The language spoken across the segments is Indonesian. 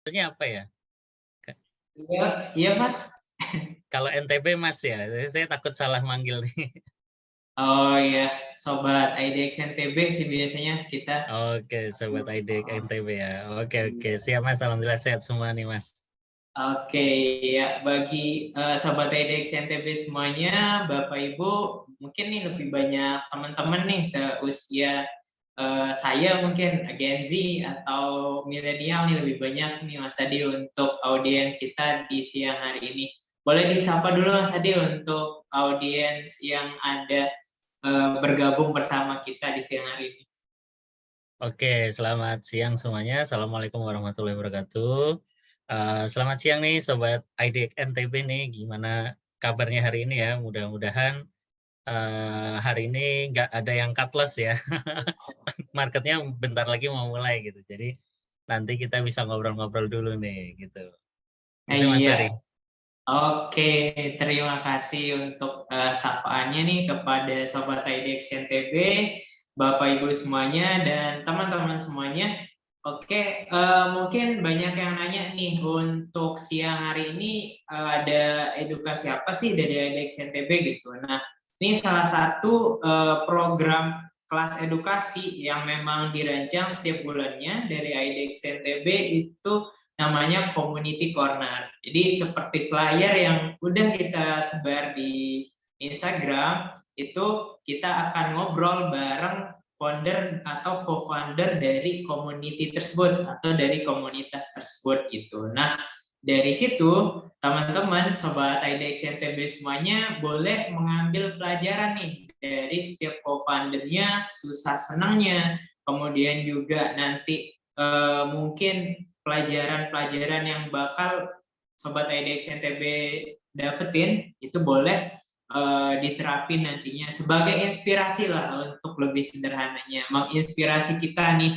Maksudnya apa ya? Iya, iya Mas. Kalau NTB Mas ya, saya takut salah manggil nih. Oh iya, Sobat IDX NTB sih biasanya kita. Oke, Sobat ID Oh, NTB ya. Oke, iya. siap Mas. Alhamdulillah sehat semua nih Mas. Oke, ya bagi Sobat IDX NTB semuanya, Bapak Ibu, mungkin nih lebih banyak teman-teman nih seusia saya mungkin Gen Z atau milenial nih lebih banyak nih Mas Adi untuk audiens kita di siang hari ini. Boleh disapa dulu Mas Adi untuk audiens yang ada bergabung bersama kita di siang hari ini. Oke, selamat siang semuanya. Assalamualaikum warahmatullahi wabarakatuh. Selamat siang nih Sobat ID NTB nih. Gimana kabarnya hari ini ya? Mudah-mudahan hari ini nggak ada yang cut loss ya. Marketnya bentar lagi mau mulai gitu. Jadi nanti kita bisa ngobrol-ngobrol dulu nih gitu. Gitu Mas Iya, Ferry. oke, terima kasih untuk sapaannya nih kepada Sobat IDX NTB, Bapak Ibu semuanya, dan teman-teman semuanya. Oke, mungkin banyak yang nanya nih untuk siang hari ini ada edukasi apa sih dari IDX NTB gitu. Nah, ini salah satu program kelas edukasi yang memang dirancang setiap bulannya dari IDX NTB itu namanya Community Corner. Jadi seperti flyer yang udah kita sebar di Instagram, itu kita akan ngobrol bareng founder atau co-founder dari community tersebut atau dari komunitas tersebut gitu. Nah, dari situ teman-teman sobat IDX NTB semuanya boleh mengambil pelajaran nih dari setiap co-foundernya, susah senangnya, kemudian juga nanti mungkin pelajaran-pelajaran yang bakal Sobat IDX NTB dapetin itu boleh diterapin nantinya sebagai inspirasi lah untuk lebih sederhananya menginspirasi kita nih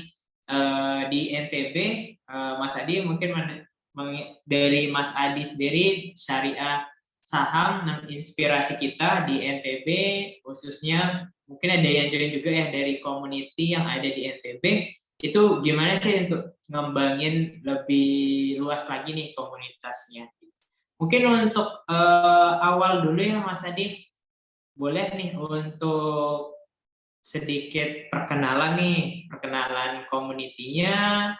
di NTB. Mas Adi mungkin dari Mas Adi sendiri syariah saham menginspirasi kita di NTB khususnya mungkin ada yang join juga ya dari community yang ada di NTB itu gimana sih untuk ngembangin lebih luas lagi nih komunitasnya. Mungkin untuk awal dulu ya Mas Adi, boleh nih untuk sedikit perkenalan nih, perkenalan komunitinya,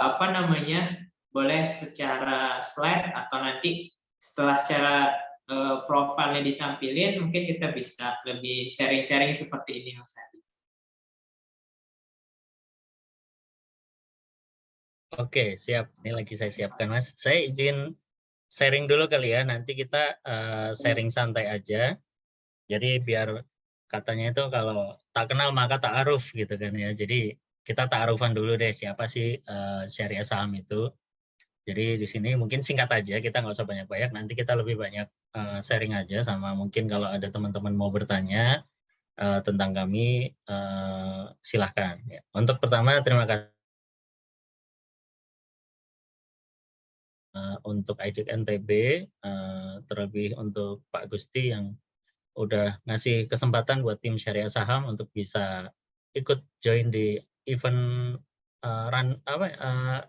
apa namanya, boleh secara slide atau nanti setelah secara profilnya ditampilin, mungkin kita bisa lebih sharing-sharing seperti ini Mas Adi. Oke, siap. Ini lagi saya siapkan Mas. Saya izin sharing dulu kali ya. Nanti kita sharing santai aja. Jadi biar katanya itu kalau tak kenal maka tak aruf gitu kan ya. Jadi kita ta'arufan dulu deh siapa sih syariah saham itu. Jadi di sini mungkin singkat aja, kita nggak usah banyak-banyak. Nanti kita lebih banyak sharing aja sama mungkin kalau ada teman-teman mau bertanya tentang kami, silahkan. Ya. Untuk pertama terima kasih untuk IDIC NTB, terlebih untuk Pak Gusti yang udah ngasih kesempatan buat tim syariah saham untuk bisa ikut join di event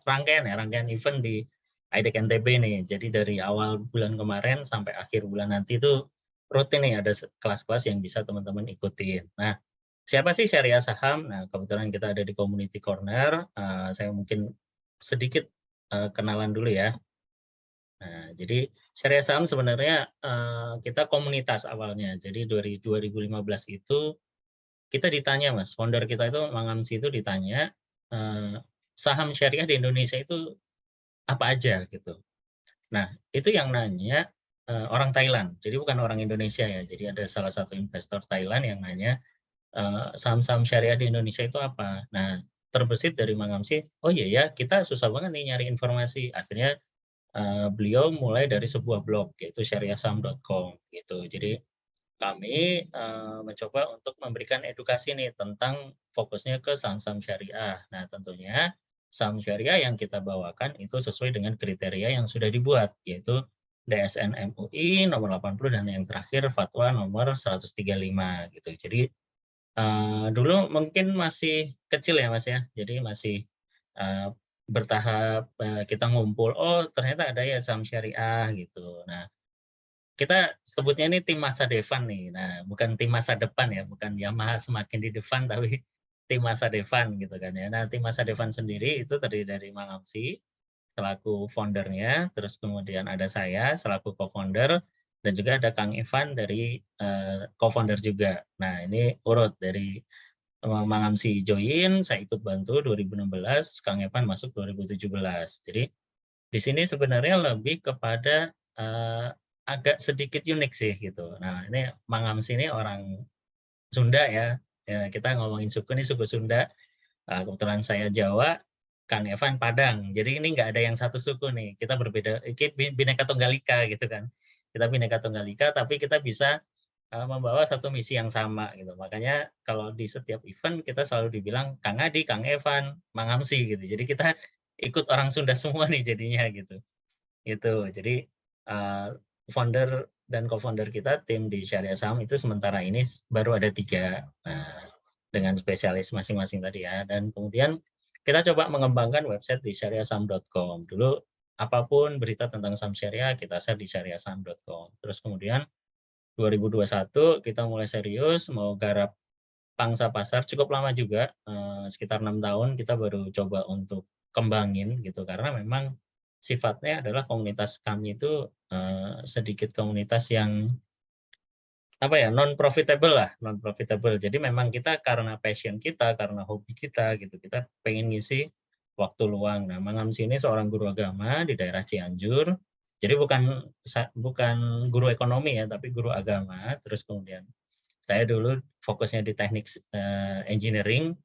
rangkaian event di IDEC NTB nih. Jadi dari awal bulan kemarin sampai akhir bulan nanti itu rutin nih ada kelas-kelas yang bisa teman-teman ikutin. Nah, siapa sih syariah saham? Nah, kebetulan kita ada di Community Corner. Saya mungkin sedikit kenalan dulu ya. Nah, jadi syariah saham sebenarnya kita komunitas awalnya. Jadi dari 2015 itu kita ditanya, Mas, founder kita itu Mang Amsi itu ditanya saham syariah di Indonesia itu apa aja gitu. Nah, itu yang nanya orang Thailand. Jadi bukan orang Indonesia ya. Jadi ada salah satu investor Thailand yang nanya saham-saham syariah di Indonesia itu apa. Nah, terbesit dari Mang Amsi, oh iya ya, kita susah banget nih nyari informasi. Akhirnya beliau mulai dari sebuah blog yaitu syariahsaham.com gitu. Jadi kami mencoba untuk memberikan edukasi nih tentang fokusnya ke saham-saham syariah. Nah, tentunya saham syariah yang kita bawakan itu sesuai dengan kriteria yang sudah dibuat yaitu DSN MUI nomor 80 dan yang terakhir fatwa nomor 135 gitu. Jadi dulu mungkin masih kecil ya Mas ya. Jadi masih bertahap kita ngumpul, oh ternyata ada ya saham syariah gitu. Nah, kita sebutnya ini tim masa depan nih. Nah, bukan tim masa depan ya, bukan Yamaha semakin di depan, tapi tim masa depan gitu kan ya. Nah, tim masa depan sendiri itu terdiri dari Mang Amsi selaku foundernya, terus kemudian ada saya selaku co-founder, dan juga ada Kang Ivan dari co-founder juga. Nah, ini urut dari Mang Amsi join, saya ikut bantu 2016, Kang Evan masuk 2017. Jadi di sini sebenarnya lebih kepada agak sedikit unik sih gitu. Nah, ini Mang Amsi ini orang Sunda ya. Ya, kita ngomongin suku ini suku Sunda. Kebetulan saya Jawa, Kang Evan Padang. Jadi ini nggak ada yang satu suku nih. Kita berbeda, Bhinneka Tunggal Ika gitu kan. Kita Bhinneka Tunggal Ika, tapi kita bisa membawa satu misi yang sama gitu. Makanya kalau di setiap event kita selalu dibilang Kang Adi, Kang Evan, Mang Amsi gitu. Jadi kita ikut orang Sunda semua nih jadinya gitu. Itu. Jadi founder dan co-founder kita tim di Syariah Saham itu sementara ini baru ada 3 dengan spesialis masing-masing tadi ya. Dan kemudian kita coba mengembangkan website di syariahsaham.com. Dulu apapun berita tentang saham syariah kita share di syariahsaham.com. Terus kemudian 2021 kita mulai serius mau garap pangsa pasar, cukup lama juga, sekitar 6 tahun kita baru coba untuk kembangin gitu, karena memang sifatnya adalah komunitas kami itu sedikit komunitas yang apa ya, non profitable lah, non profitable. Jadi memang kita karena passion kita, karena hobi kita gitu, kita pengen ngisi waktu luang. Nah, Mang Amsi ini seorang guru agama di daerah Cianjur. Jadi bukan guru ekonomi ya, tapi guru agama. Terus kemudian saya dulu fokusnya di teknik engineering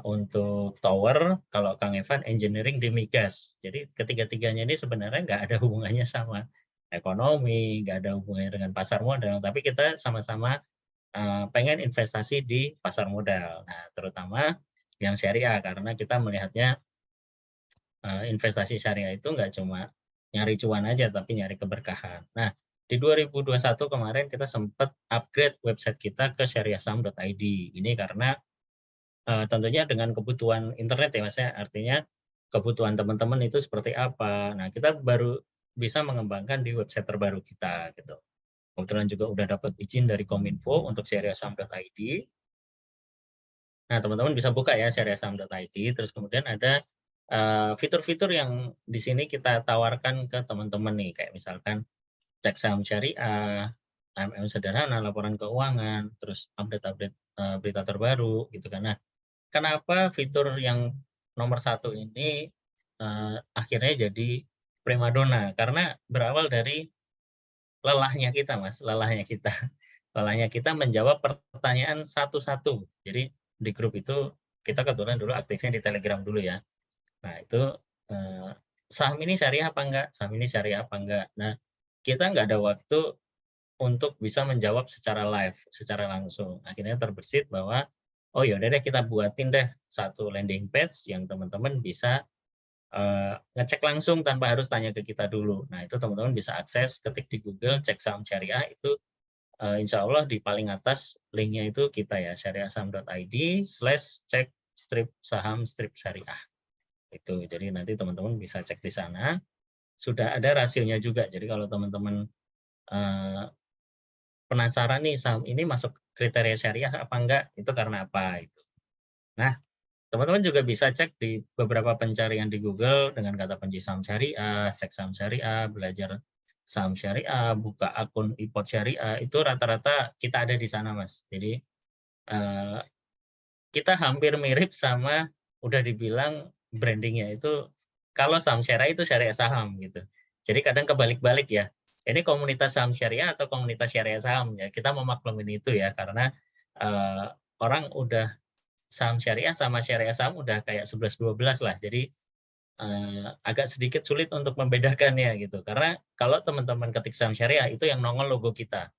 untuk tower, kalau Kang Evan engineering di migas. Jadi ketiga-tiganya ini sebenarnya nggak ada hubungannya sama ekonomi, nggak ada hubungannya dengan pasar modal, tapi kita sama-sama pengen investasi di pasar modal. Nah, terutama yang syariah, karena kita melihatnya investasi syariah itu nggak cuma nyari cuan aja, tapi nyari keberkahan. Nah, di 2021 kemarin kita sempat upgrade website kita ke syariahsaham.id. Ini karena tentunya dengan kebutuhan internet ya Mas ya, artinya kebutuhan teman-teman itu seperti apa. Nah, kita baru bisa mengembangkan di website terbaru kita gitu. Kebetulan juga udah dapat izin dari Kominfo untuk syariahsaham.id. Nah, teman-teman bisa buka ya syariahsaham.id, terus kemudian ada fitur-fitur yang di sini kita tawarkan ke teman-teman nih, kayak misalkan cek saham syariah, AMM sederhana, laporan keuangan, terus update-update berita terbaru gitu kan. Nah, kenapa fitur yang nomor 1 ini akhirnya jadi primadona? Karena berawal dari lelahnya kita, Mas, lelahnya kita. Lelahnya kita menjawab pertanyaan satu-satu. Jadi di grup itu kita kebetulan dulu aktifnya di Telegram dulu ya. Nah, itu saham ini syariah apa enggak? Saham ini syariah apa enggak? Nah, kita nggak ada waktu untuk bisa menjawab secara live, secara langsung. Akhirnya terbersit bahwa, oh yaudah deh kita buatin deh satu landing page yang teman-teman bisa ngecek langsung tanpa harus tanya ke kita dulu. Nah, itu teman-teman bisa akses, ketik di Google, cek saham syariah, itu insya Allah di paling atas linknya itu kita ya, syariahsaham.id/cek strip saham strip syariah. Itu, jadi nanti teman-teman bisa cek di sana. Sudah ada rasionya juga, jadi kalau teman-teman penasaran nih saham ini masuk kriteria syariah apa enggak, itu karena apa itu. Nah, teman-teman juga bisa cek di beberapa pencarian di Google dengan kata kunci saham syariah, cek saham syariah, belajar saham syariah, buka akun IPOT syariah, itu rata-rata kita ada di sana, Mas. Jadi kita hampir mirip sama, udah dibilang brandingnya itu kalau saham syariah itu syariah saham gitu. Jadi kadang kebalik-balik ya. Ini komunitas saham syariah atau komunitas syariah saham ya. Kita memaklumin itu ya, karena orang udah saham syariah sama syariah saham udah kayak 11-12 lah. Jadi agak sedikit sulit untuk membedakannya gitu. Karena kalau teman-teman ketik saham syariah itu yang nongol logo kita.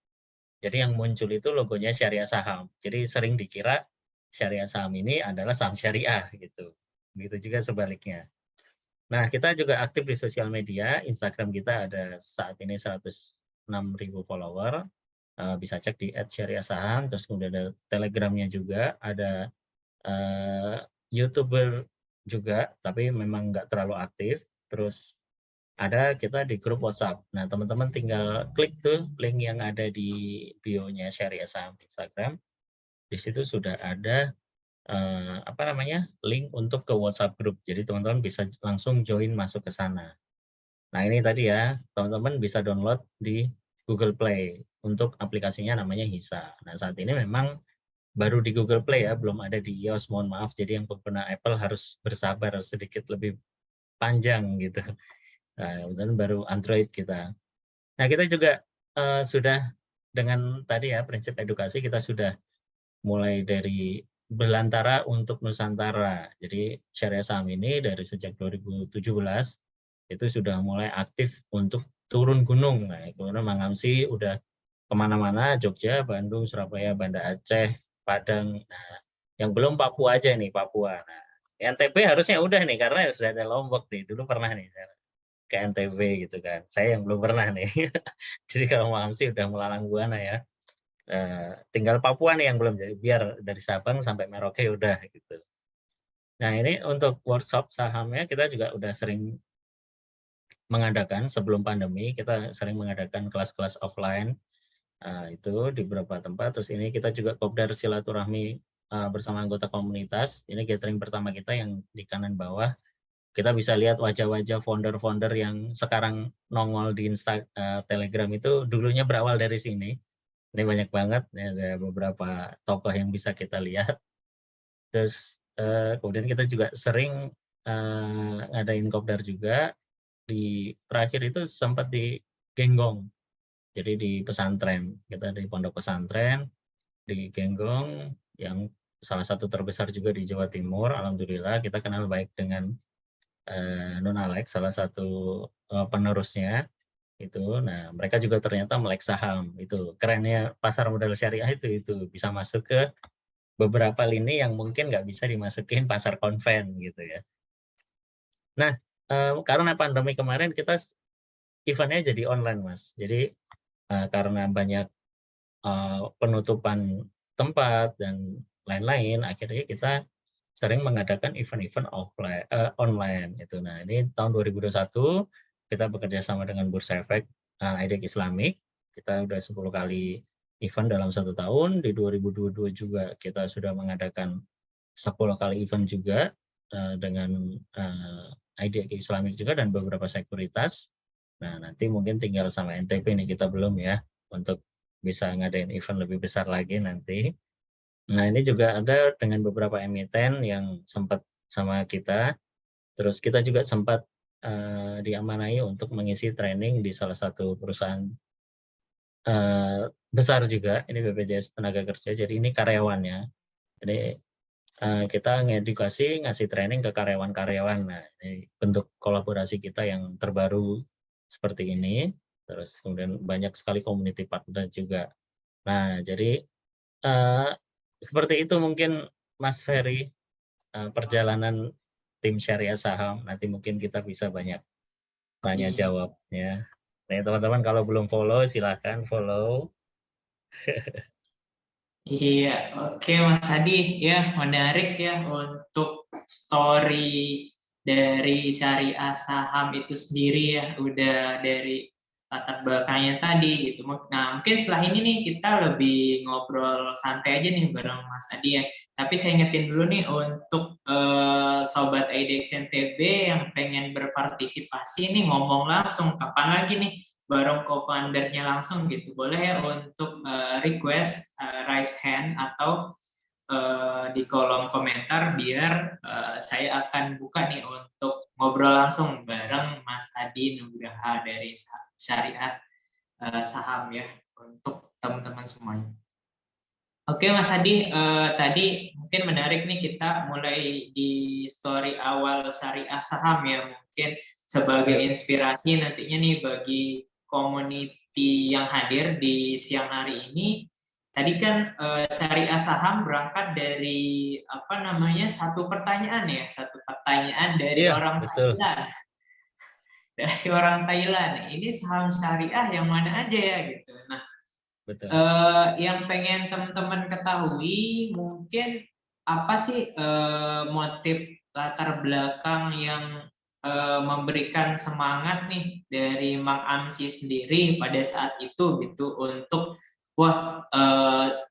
Jadi yang muncul itu logonya syariah saham. Jadi sering dikira syariah saham ini adalah saham syariah gitu. Begitu juga sebaliknya. Nah, kita juga aktif di sosial media. Instagram kita ada saat ini 106.000 follower. Bisa cek di @syariahsaham. Terus kemudian ada Telegramnya juga, ada YouTuber juga, tapi memang nggak terlalu aktif. Terus ada kita di grup WhatsApp. Nah, teman-teman tinggal klik tuh link yang ada di bio-nya Syariah Saham Instagram. Di situ sudah ada link untuk ke WhatsApp grup. Jadi teman-teman bisa langsung join masuk ke sana. Nah, ini tadi ya, teman-teman bisa download di Google Play untuk aplikasinya namanya Hisa. Nah, saat ini memang baru di Google Play ya, belum ada di iOS, mohon maaf. Jadi yang pengguna Apple harus bersabar sedikit lebih panjang gitu. Nah, kemudian baru Android kita. Nah, kita juga sudah dengan tadi ya prinsip edukasi kita sudah mulai dari belantara untuk Nusantara. Jadi Syariah Saham ini dari sejak 2017 itu sudah mulai aktif untuk turun gunung. Nah, kemudian Mangamsi udah kemana-mana, Jogja, Bandung, Surabaya, Banda Aceh, Padang. Nah, yang belum Papua aja nih, Papua. Nah, NTB harusnya udah nih, karena sudah ada Lombok nih. Dulu pernah nih ke NTB gitu kan. Saya yang belum pernah nih. Jadi kalau Mangamsi udah melalang buana ya. Tinggal Papua nih yang belum, jadi biar dari Sabang sampai Merauke udah gitu. Nah, ini untuk workshop sahamnya kita juga udah sering mengadakan sebelum pandemi, kita sering mengadakan kelas-kelas offline itu di beberapa tempat. Terus ini kita juga kopdar silaturahmi bersama anggota komunitas. Ini gathering pertama kita yang di kanan bawah. Kita bisa lihat wajah-wajah founder-founder yang sekarang nongol di Telegram itu dulunya berawal dari sini. Ini banyak banget, ada beberapa tokoh yang bisa kita lihat. Terus kemudian kita juga sering ngadain kopdar juga. Di terakhir itu sempat di Genggong, jadi di pesantren. Kita di pondok pesantren di Genggong yang salah satu terbesar juga di Jawa Timur. Alhamdulillah kita kenal baik dengan Nun Alex, salah satu penerusnya itu. Nah, mereka juga ternyata melek saham. Itu kerennya pasar modal syariah itu bisa masuk ke beberapa lini yang mungkin nggak bisa dimasukin pasar konven gitu ya. Nah, karena pandemi kemarin kita eventnya jadi online, Mas. Jadi karena banyak penutupan tempat dan lain-lain, akhirnya kita sering mengadakan event-event online itu. Nah, ini tahun 2021 kita bekerja sama dengan Bursa Efek IDEC Islamic. Kita udah 10 kali event dalam 1 tahun. Di 2022 juga kita sudah mengadakan 10 kali event juga dengan IDEC Islamic juga dan beberapa sekuritas. Nah, nanti mungkin tinggal sama NTP nih, kita belum ya untuk bisa ngadain event lebih besar lagi nanti. Nah, ini juga ada dengan beberapa emiten yang sempat sama kita. Terus kita juga sempat diamanai untuk mengisi training di salah satu perusahaan besar juga. Ini BPJS Tenaga Kerja, jadi ini karyawannya. Jadi kita ngedukasi, ngasih training ke karyawan-karyawan. Nah, ini bentuk kolaborasi kita yang terbaru seperti ini. Terus kemudian banyak sekali community partner juga. Nah, jadi seperti itu mungkin Mas Ferry perjalanan tim Syariah Saham. Nanti mungkin kita bisa banyak tanya jawabnya. Nah, teman-teman kalau belum follow silahkan follow. Iya, oke Mas Adi, ya menarik ya untuk story dari syariah saham itu sendiri ya, udah dari latar belakangnya tadi gitu. Nah, mungkin setelah ini nih kita lebih ngobrol santai aja nih bareng Mas Adi ya. Tapi saya ingetin dulu nih untuk Sobat IDEX NTB yang pengen berpartisipasi nih, ngomong langsung kapan lagi nih bareng co-foundernya langsung gitu, boleh ya untuk request raise hand atau di kolom komentar biar saya akan buka nih untuk ngobrol langsung bareng Mas Adi Nugraha dari Syariah Saham ya untuk teman-teman semuanya. Oke Mas Adi, tadi mungkin menarik nih kita mulai di story awal Syariah Saham ya, mungkin sebagai inspirasi nantinya nih bagi community yang hadir di siang hari ini. Tadi kan Syariah Saham berangkat dari satu pertanyaan dari orang Thailand. Dari orang Thailand, ini saham syariah yang mana aja ya gitu. Nah, betul. Yang pengen teman-teman ketahui mungkin apa sih motif latar belakang yang memberikan semangat nih dari Mang Amsi sendiri pada saat itu gitu untuk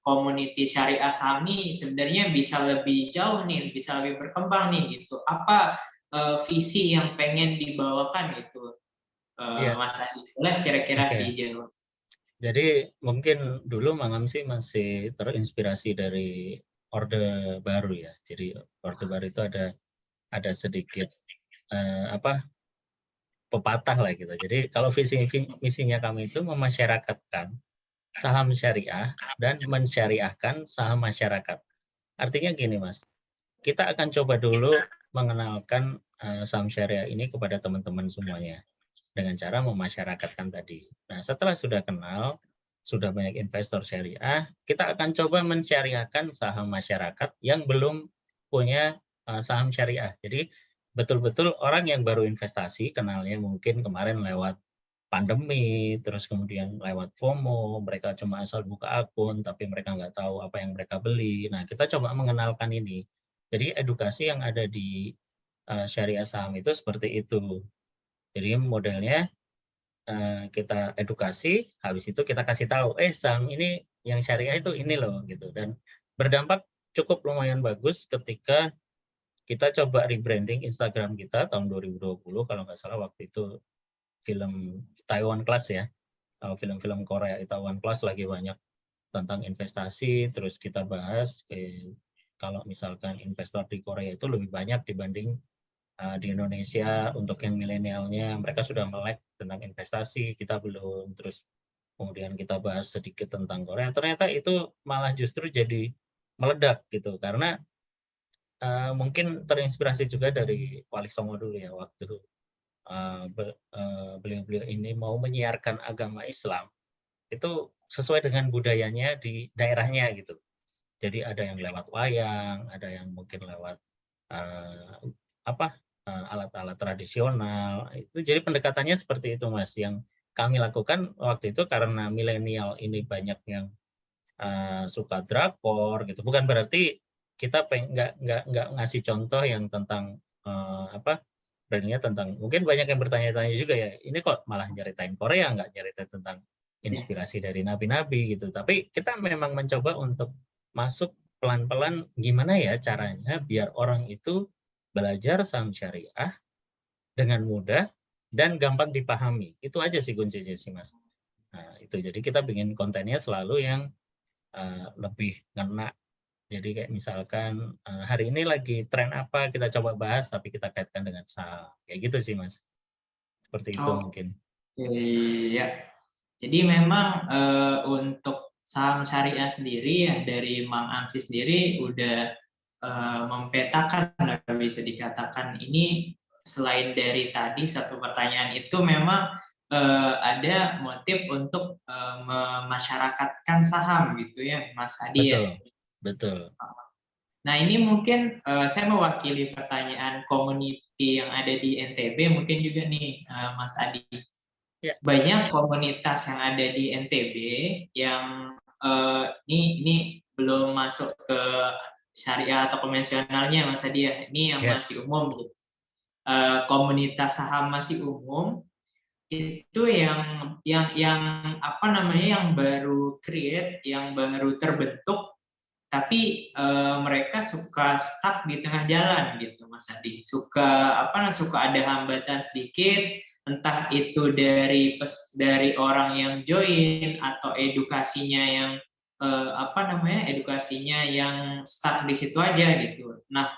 community syariah saham nih sebenarnya bisa lebih jauh nih, bisa lebih berkembang nih gitu. Apa visi yang pengen dibawakan gitu, Iya, Mas Adi? Boleh kira-kira oke. dijawab? Jadi mungkin dulu Mang Amsi masih terinspirasi dari Orde Baru ya. Jadi Orde Baru itu ada sedikit apa pepatah lah gitu. Jadi kalau misinya kami itu memasyarakatkan saham syariah dan mensyariahkan saham masyarakat. Artinya gini Mas, kita akan coba dulu mengenalkan saham syariah ini kepada teman-teman semuanya dengan cara memasyarakatkan tadi. Nah, setelah sudah kenal, sudah banyak investor syariah, kita akan coba mensyariahkan saham masyarakat yang belum punya saham syariah. Jadi betul-betul orang yang baru investasi, kenalnya mungkin kemarin lewat pandemi, terus kemudian lewat FOMO, mereka cuma asal buka akun, tapi mereka nggak tahu apa yang mereka beli. Nah, kita coba mengenalkan ini. Jadi edukasi yang ada di syariah saham itu seperti itu. Jadi modelnya kita edukasi, habis itu kita kasih tahu, saham ini yang syariah itu ini loh gitu. Dan berdampak cukup lumayan bagus ketika kita coba rebranding Instagram kita tahun 2020 kalau nggak salah waktu itu film Taiwan Class ya. Film-film Korea Taiwan Class lagi banyak tentang investasi, terus kita bahas kalau misalkan investor di Korea itu lebih banyak dibanding di Indonesia. Untuk yang milenialnya mereka sudah melek tentang investasi, kita belum. Terus kemudian kita bahas sedikit tentang Korea, ternyata itu malah justru jadi meledak gitu karena mungkin terinspirasi juga dari Wali Songo dulu ya waktu beliau-beliau ini mau menyiarkan agama Islam itu sesuai dengan budayanya di daerahnya gitu. Jadi ada yang lewat wayang, ada yang mungkin lewat uh, apa alat-alat tradisional. Itu jadi pendekatannya seperti itu Mas. Yang kami lakukan waktu itu karena milenial ini banyak yang suka drakor gitu. Bukan berarti kita nggak ngasih contoh yang tentang apa brandingnya tentang mungkin banyak yang bertanya-tanya juga ya ini kok malah nyeritain Korea nggak nyeritain tentang inspirasi dari nabi-nabi gitu. Tapi kita memang mencoba untuk masuk pelan-pelan gimana ya caranya biar orang itu belajar saham syariah dengan mudah dan gampang dipahami. Itu aja sih kuncinya sih Mas. Nah, itu jadi kita bikin kontennya selalu yang lebih ngena. Jadi kayak misalkan hari ini lagi tren apa kita coba bahas tapi kita kaitkan dengan saham. Kayak gitu sih Mas. Seperti itu Oke, mungkin. ya. Jadi memang untuk saham syariah sendiri ya dari Mang Amsi sendiri udah mempetakan, bisa dikatakan ini selain dari tadi satu pertanyaan itu memang ada motif untuk memasyarakatkan saham gitu ya Mas Adi ya. Betul. Betul. Nah ini mungkin saya mewakili pertanyaan community yang ada di NTB mungkin juga nih Mas Adi. Ya, Banyak komunitas yang ada di NTB yang ini belum masuk ke syariah atau konvensionalnya Mas Adi ya. Ini yang ya. masih umum gitu. Komunitas saham masih umum itu yang apa namanya yang baru create, yang baru terbentuk tapi mereka suka stuck di tengah jalan gitu Mas Adi. Suka ada hambatan sedikit, entah itu dari orang yang join atau edukasinya yang edukasinya yang stuck di situ aja gitu. Nah,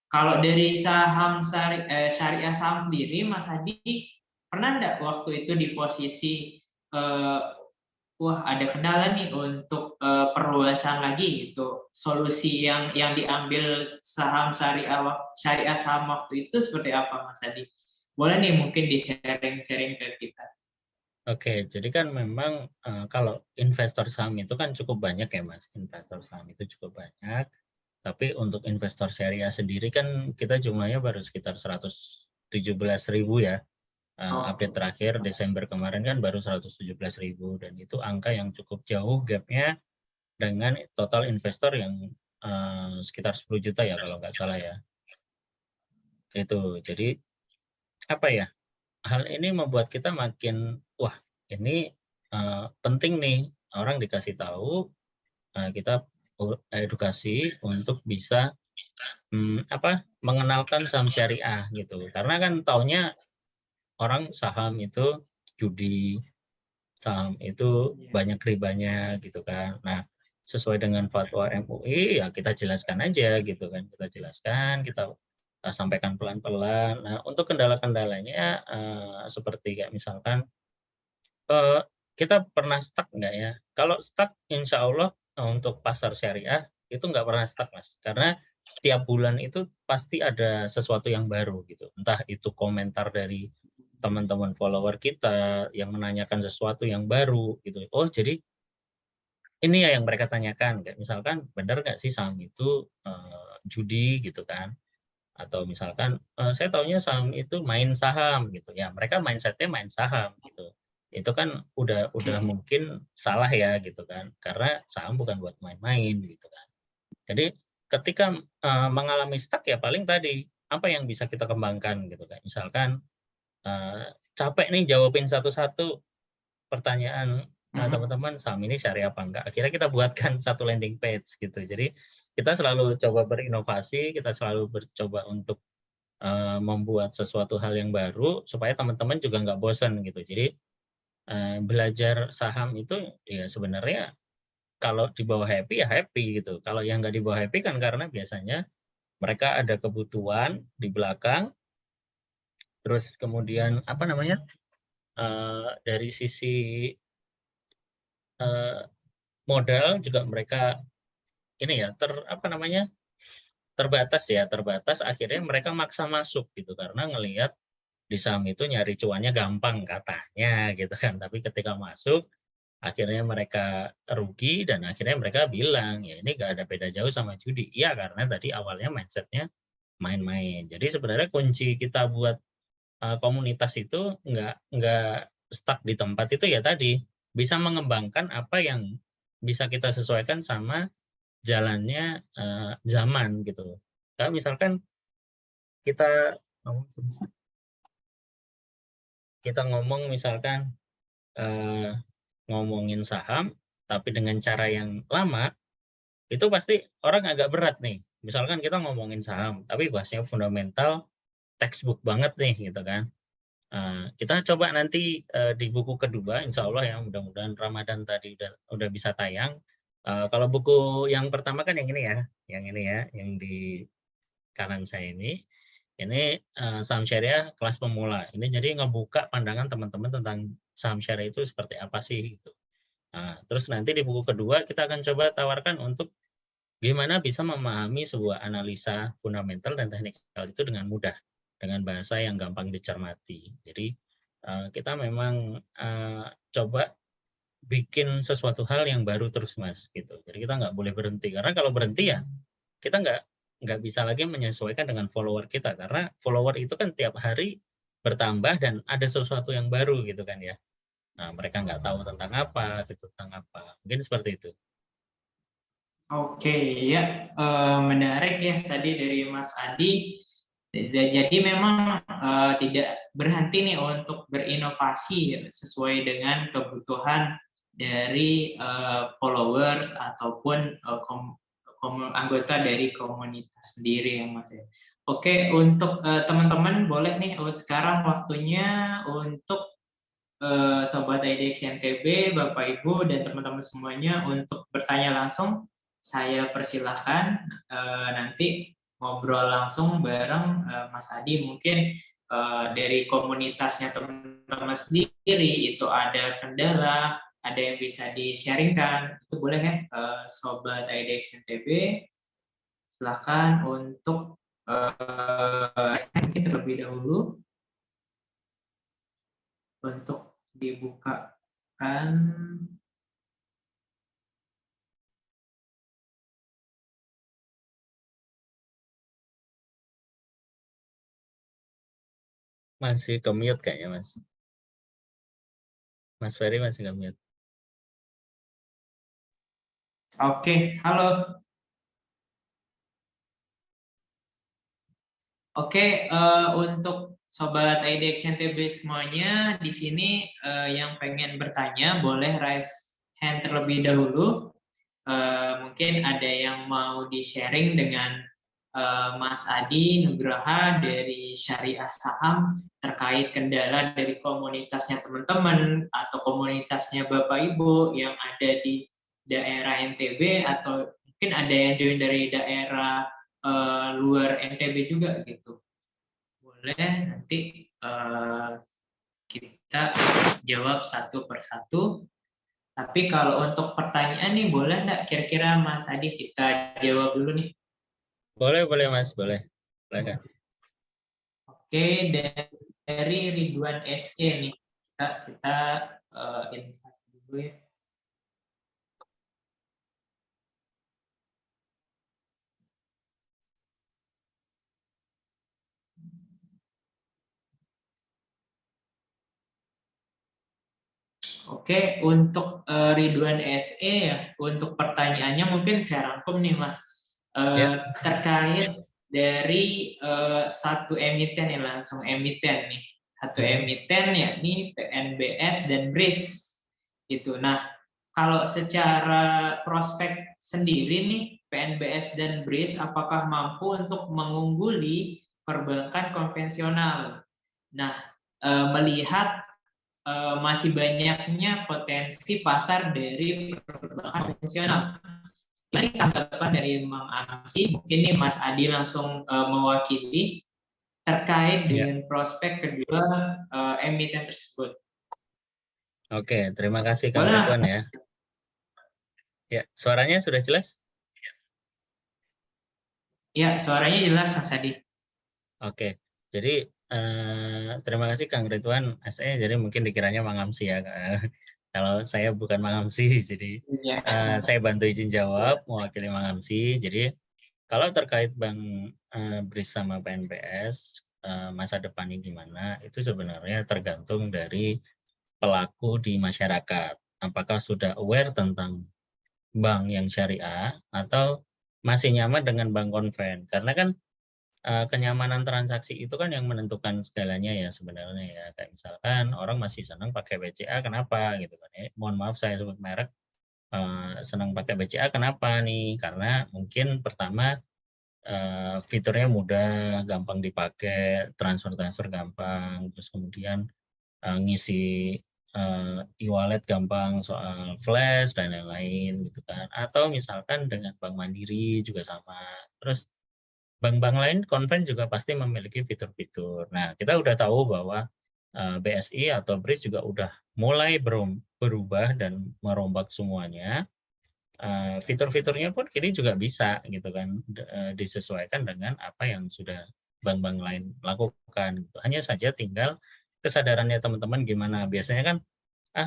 kalau dari syariah saham sendiri Mas Adi pernah enggak waktu itu di posisi ada kendala nih untuk perluasan lagi gitu. Solusi yang diambil saham syariah saham waktu itu seperti apa Mas Adi? Boleh nih mungkin di-sharing ke kita. Oke, jadi kan memang kalau investor saham itu kan cukup banyak ya Mas. Investor saham itu cukup banyak. Tapi untuk investor syariah sendiri kan kita jumlahnya baru sekitar 117.000 ya. Oke. Update terakhir Desember kemarin kan baru 117.000 dan itu angka yang cukup jauh gapnya dengan total investor yang sekitar 10 juta ya kalau nggak salah ya. Itu. Jadi apa ya? Hal ini membuat kita makin wah ini penting nih orang dikasih tahu kita edukasi untuk bisa mengenalkan saham syariah gitu. Karena kan taunya orang saham itu judi, saham itu banyak ribanya gitu kan. Nah, sesuai dengan fatwa MUI ya kita jelaskan aja gitu kan. Kita jelaskan, kita sampaikan pelan-pelan. Nah, untuk kendala-kendalanya seperti kayak misalkan kita pernah stuck nggak ya? Kalau stuck insya Allah untuk pasar syariah itu nggak pernah stuck Mas. Karena tiap bulan itu pasti ada sesuatu yang baru gitu. Entah itu komentar dari teman-teman follower kita yang menanyakan sesuatu yang baru gitu. Oh jadi ini ya yang mereka tanyakan. Kayak misalkan benar nggak sih saham itu judi gitu kan? Atau misalkan saya taunya saham itu main saham gitu ya, mereka mindsetnya main saham gitu. Itu kan udah mungkin salah ya gitu kan, karena saham bukan buat main-main gitu kan. Jadi ketika mengalami stuck ya paling tadi apa yang bisa kita kembangkan gitu kan. Misalkan capek nih jawabin satu-satu pertanyaan teman-teman saham ini syariah apa enggak. Akhirnya kita buatkan satu landing page gitu. Jadi kita selalu coba berinovasi, kita selalu mencoba untuk membuat sesuatu hal yang baru supaya teman-teman juga nggak bosan gitu. Jadi belajar saham itu ya sebenarnya kalau dibawa happy ya happy gitu. Kalau yang nggak dibawa happy kan karena biasanya mereka ada kebutuhan di belakang, terus kemudian apa namanya dari sisi modal juga mereka ini ya apa namanya terbatas akhirnya mereka maksa masuk gitu karena ngelihat di saham itu nyari cuannya gampang katanya gitu kan, tapi ketika masuk akhirnya mereka rugi dan akhirnya mereka bilang ya ini gak ada beda jauh sama judi. Iya karena tadi awalnya mindsetnya main-main. Jadi sebenarnya kunci kita buat komunitas itu nggak stuck di tempat itu ya tadi bisa mengembangkan apa yang bisa kita sesuaikan sama jalannya zaman gitu. Kalau misalkan kita ngomong misalkan ngomongin saham, tapi dengan cara yang lama, itu pasti orang agak berat nih. Misalkan kita ngomongin saham, tapi bahasnya fundamental, textbook banget nih, gitu kan. Kita coba nanti di buku kedua, insya Allah ya, mudah-mudahan Ramadan tadi udah bisa tayang. Kalau buku yang pertama kan yang ini ya, yang di kanan saya ini saham syariah kelas pemula. Ini jadi ngebuka pandangan teman-teman tentang saham syariah itu seperti apa sih gitu. Nah, terus nanti di buku kedua kita akan coba tawarkan untuk gimana bisa memahami sebuah analisa fundamental dan teknikal itu dengan mudah, dengan bahasa yang gampang dicermati. Jadi kita memang coba bikin sesuatu hal yang baru terus Mas gitu. Jadi kita nggak boleh berhenti karena kalau berhenti ya kita nggak bisa lagi menyesuaikan dengan follower kita karena follower itu kan tiap hari bertambah dan ada sesuatu yang baru gitu kan ya. Nah, mereka nggak tahu tentang apa, gitu, tentang apa. Mungkin seperti itu. Oke, ya menarik ya tadi dari Mas Adi. Jadi memang tidak berhenti nih untuk berinovasi ya, sesuai dengan kebutuhan dari followers ataupun anggota dari komunitas sendiri ya Mas ya. Oke, untuk teman-teman boleh nih sekarang waktunya untuk Sobat IDX NTB, Bapak Ibu dan teman-teman semuanya untuk bertanya langsung. Saya persilahkan nanti ngobrol langsung bareng Mas Adi. Mungkin dari komunitasnya teman-teman sendiri itu ada kendala, ada yang bisa di-sharingkan. Itu boleh ya Sobat IDX NTB. Silahkan untuk terlebih dahulu untuk dibukakan. Masih ke-mute kayaknya, Mas. Mas Ferry masih ke-mute. Oke, halo. Oke, untuk Sobat IDX NTB semuanya, di sini yang pengen bertanya boleh raise hand terlebih dahulu. Mungkin ada yang mau di-sharing dengan Mas Adi Nugraha dari Syariah Saham terkait kendala dari komunitasnya teman-teman atau komunitasnya Bapak Ibu yang ada di daerah NTB, atau mungkin ada yang join dari daerah luar NTB juga gitu. Boleh nanti kita jawab satu persatu. Tapi kalau untuk pertanyaan nih, boleh nggak kira-kira Mas Adi kita jawab dulu nih? Boleh Mas, boleh. Silakan. Oke, dari Ridwan SE nih, kita invite dulu ya. Oke, untuk Ridwan SE ya, untuk pertanyaannya mungkin saya rangkum nih Mas. Terkait dari satu emiten ya, langsung emiten nih. Satu emiten yakni PNBS dan BRIS gitu. Nah, kalau secara prospek sendiri nih, PNBS dan BRIS apakah mampu untuk mengungguli perbankan konvensional? Nah, melihat masih banyaknya potensi pasar dari perbankan konvensional. Ini tanggapan dari Mang Amsi, mungkin nih Mas Adi langsung mewakili terkait dengan prospek kedua emiten tersebut. Oke, terima kasih Kang Boleh Ridwan ya. Ya, suaranya sudah jelas? Ya, suaranya jelas Mas Adi. Oke, jadi terima kasih Kang Ridwan SE. Jadi mungkin dikiranya Mang Amsi ya. Kalau saya bukan Mang Amsi, jadi saya bantu izin jawab mewakili Mang Amsi. Jadi kalau terkait Bank BRIS sama PNBS masa depannya gimana, itu sebenarnya tergantung dari pelaku di masyarakat. Apakah sudah aware tentang bank yang syariah atau masih nyaman dengan bank konven? Karena kan kenyamanan transaksi itu kan yang menentukan segalanya ya sebenarnya ya. Kayak misalkan orang masih senang pakai BCA, kenapa gitu kan ya. Mohon maaf saya sebut merek, senang pakai BCA kenapa nih? Karena mungkin pertama fiturnya mudah, gampang dipakai, transfer gampang, terus kemudian ngisi e-wallet gampang, soal flash dan lain-lain gitu kan. Atau misalkan dengan Bank Mandiri juga sama. Terus bank-bank lain konven juga pasti memiliki fitur-fitur. Nah, kita udah tahu bahwa BSI atau BRIS juga udah mulai berubah dan merombak semuanya. Fitur-fiturnya pun kini juga bisa gitu kan, disesuaikan dengan apa yang sudah bank-bank lain lakukan. Hanya saja tinggal kesadarannya teman-teman gimana. Biasanya kan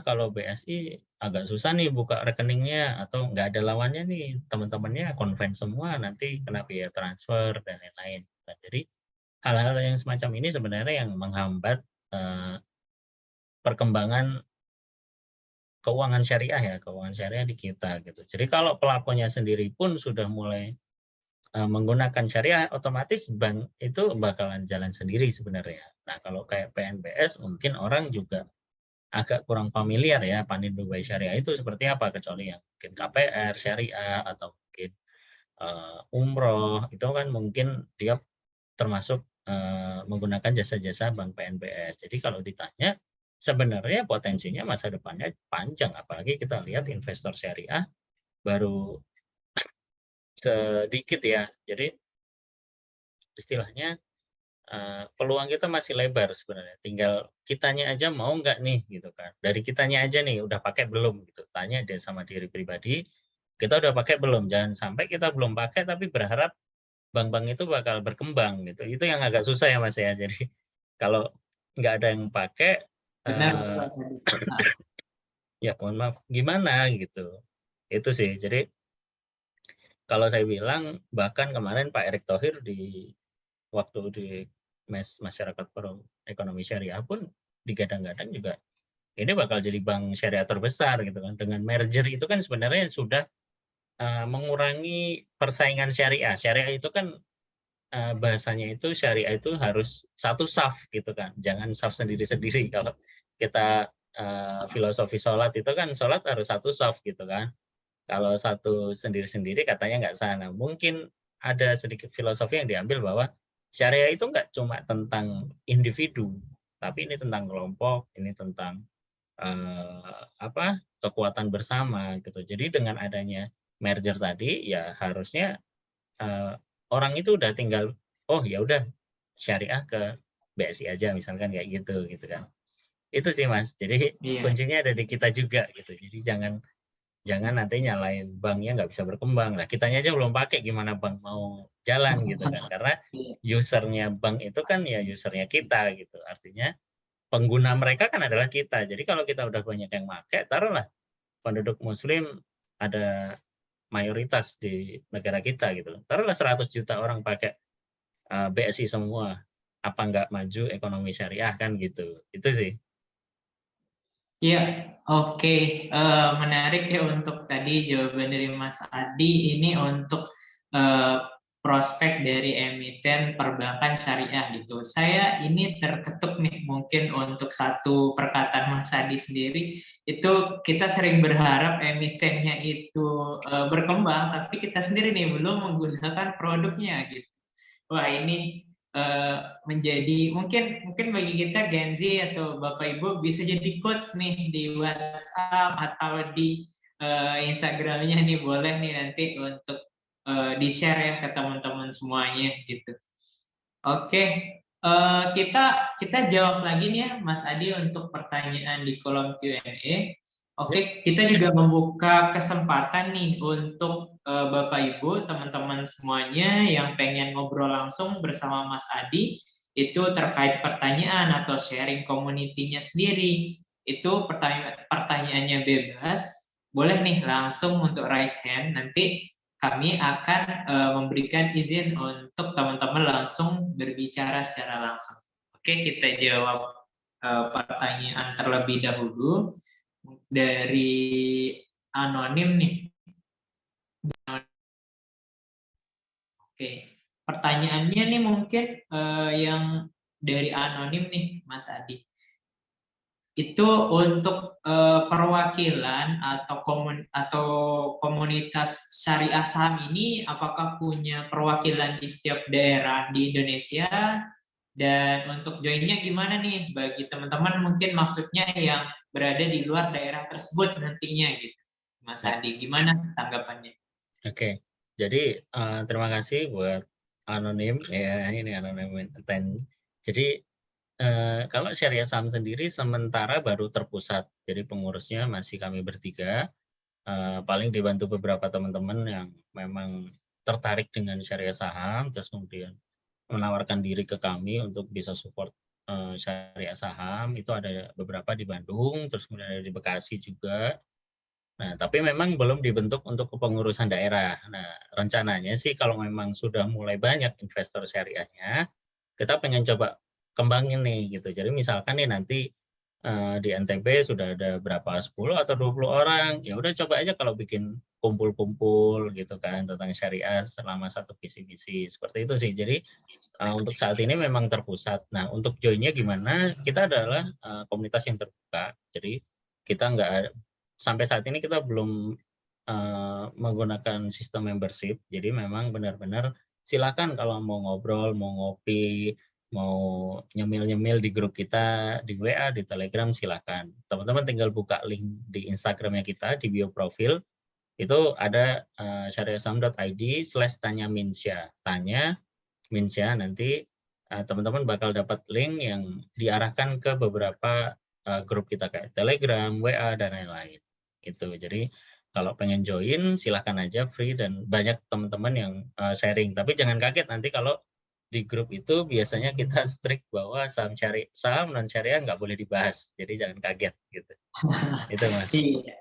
kalau BSI agak susah nih buka rekeningnya atau nggak ada lawannya nih, teman-temannya konven semua, nanti kena biaya transfer dan lain-lain. Nah, jadi hal-hal yang semacam ini sebenarnya yang menghambat perkembangan keuangan syariah di kita gitu. Jadi kalau pelakunya sendiri pun sudah mulai menggunakan syariah, otomatis bank itu bakalan jalan sendiri sebenarnya. Nah, kalau kayak PNBS mungkin orang juga agak kurang familiar ya, Panin Dubai Syariah itu seperti apa, kecuali yang mungkin KPR Syariah atau mungkin umroh, itu kan mungkin dia termasuk menggunakan jasa-jasa Bank PNBS. Jadi kalau ditanya, sebenarnya potensinya masa depannya panjang, apalagi kita lihat investor syariah baru sedikit ya. Jadi istilahnya peluang kita masih lebar sebenarnya. Tinggal kitanya aja mau nggak nih gitu kan. Dari kitanya aja nih udah pakai belum gitu. Tanya dia sama diri pribadi, kita udah pakai belum? Jangan sampai kita belum pakai tapi berharap bank-bank itu bakal berkembang gitu. Itu yang agak susah ya Mas ya. Jadi kalau nggak ada yang pakai, Benar, Mas Adi. ya mohon maaf, gimana gitu. Itu sih. Jadi kalau saya bilang, bahkan kemarin Pak Erick Thohir di waktu di Masyarakat Forum Ekonomi Syariah pun digadang-gadang juga ini bakal jadi bank syariah terbesar gitu kan. Dengan merger itu kan sebenarnya sudah mengurangi persaingan syariah. Syariah itu kan bahasanya itu syariah itu harus satu saf gitu kan, jangan saf sendiri-sendiri. Kalau kita filosofi sholat itu kan sholat harus satu saf gitu kan. Kalau satu sendiri-sendiri katanya nggak sah. Nah, mungkin ada sedikit filosofi yang diambil bahwa syariah itu nggak cuma tentang individu, tapi ini tentang kelompok, ini tentang kekuatan bersama gitu. Jadi dengan adanya merger tadi ya harusnya orang itu udah tinggal ya udah syariah ke BSI aja misalkan kayak gitu kan. Itu sih Mas. Jadi Iya. kuncinya ada di kita juga gitu. Jadi jangan nanti nyalain banknya nggak bisa berkembang. Lah kitanya aja belum pakai gimana bank mau jalan gitu kan. Karena Iya. usernya bank itu kan ya usernya kita gitu. Artinya pengguna mereka kan adalah kita. Jadi kalau kita udah banyak yang pakai, taruhlah penduduk muslim ada mayoritas di negara kita gitu. Taruhlah 100 juta orang pakai BSI semua. Apa nggak maju ekonomi syariah kan gitu. Itu sih. Iya, oke. Menarik ya untuk tadi jawaban dari Mas Adi. Ini untuk prospek dari emiten perbankan syariah gitu. Saya ini terketuk nih mungkin untuk satu perkataan Mas Adi sendiri. Itu kita sering berharap emitennya itu berkembang, tapi kita sendiri nih belum menggunakan produknya gitu. Wah, ini menjadi mungkin bagi kita Gen Z atau Bapak Ibu bisa jadi quotes nih di WhatsApp atau di Instagramnya nih, boleh nih nanti untuk di-share ya ke teman-teman semuanya gitu. Oke, kita jawab lagi nih ya Mas Adi untuk pertanyaan di kolom Q&A. Oke, kita juga membuka kesempatan nih untuk Bapak Ibu, teman-teman semuanya yang pengen ngobrol langsung bersama Mas Adi, itu terkait pertanyaan atau sharing community-nya sendiri. Itu pertanyaannya bebas, boleh nih langsung untuk raise hand, nanti kami akan memberikan izin untuk teman-teman langsung berbicara secara langsung. Oke, kita jawab pertanyaan terlebih dahulu dari anonim nih. Oke, pertanyaannya nih mungkin yang dari anonim nih, Mas Adi. Itu untuk perwakilan atau komunitas syariah saham ini apakah punya perwakilan di setiap daerah di Indonesia, dan untuk joinnya gimana nih bagi teman-teman mungkin maksudnya yang berada di luar daerah tersebut nantinya gitu. Mas Adi, gimana tanggapannya? Oke. Jadi terima kasih buat anonim ya, ini anonim attend. Jadi kalau syariah saham sendiri sementara baru terpusat. Jadi pengurusnya masih kami bertiga. Paling dibantu beberapa teman-teman yang memang tertarik dengan syariah saham, terus kemudian menawarkan diri ke kami untuk bisa support syariah saham. Itu ada beberapa di Bandung, terus kemudian ada di Bekasi juga. Nah, tapi memang belum dibentuk untuk kepengurusan daerah. Nah, rencananya sih kalau memang sudah mulai banyak investor syariahnya, kita pengen coba kembangin nih gitu. Jadi misalkan nih nanti di NTB sudah ada berapa 10 atau 20 orang, ya udah coba aja kalau bikin kumpul-kumpul gitu kan tentang syariah selama satu visi-visi seperti itu sih. Jadi untuk saat ini memang terpusat. Nah, untuk joinnya gimana? Kita adalah komunitas yang terbuka. Jadi kita nggak sampai saat ini kita belum menggunakan sistem membership. Jadi memang benar-benar silakan kalau mau ngobrol, mau ngopi, mau nyemil-nyemil di grup kita di WA, di Telegram silakan. Teman-teman tinggal buka link di Instagramnya kita di bio profil. Itu ada syariahsaham.id/tanya Minsya. Tanya Minsya, nanti teman-teman bakal dapat link yang diarahkan ke beberapa grup kita kayak Telegram, WA, dan lain-lain. Gitu. Jadi kalau pengen join silahkan aja, free, dan banyak teman-teman yang sharing. Tapi jangan kaget nanti kalau di grup itu biasanya kita strict bahwa saham non syariah nggak boleh dibahas. Jadi jangan kaget gitu. Itu Mas. Iya,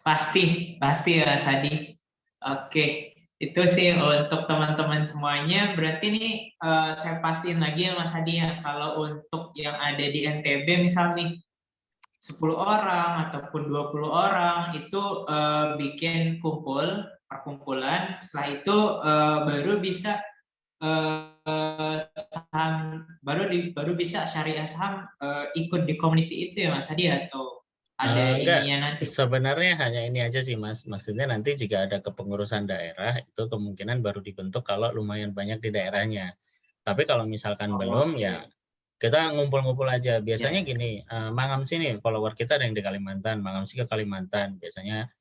pasti ya Mas Adi. Oke, itu sih untuk teman-teman semuanya. Berarti nih saya pastiin lagi ya Mas Adi ya, kalau untuk yang ada di NTB misalnya 10 orang ataupun 20 orang itu bikin perkumpulan, setelah itu baru bisa saham baru bisa syariah saham ikut di community itu ya Mas Hadi, atau ada Enggak, ininya nanti? sebenarnya hanya ini aja sih Mas. Maksudnya nanti jika ada kepengurusan daerah itu kemungkinan baru dibentuk kalau lumayan banyak di daerahnya. Tapi kalau misalkan belum Oke. ya kita ngumpul-ngumpul aja. Biasanya Ya. gini, Mangam sini follower kita ada yang di Kalimantan, Mangam sih ke Kalimantan. Biasanya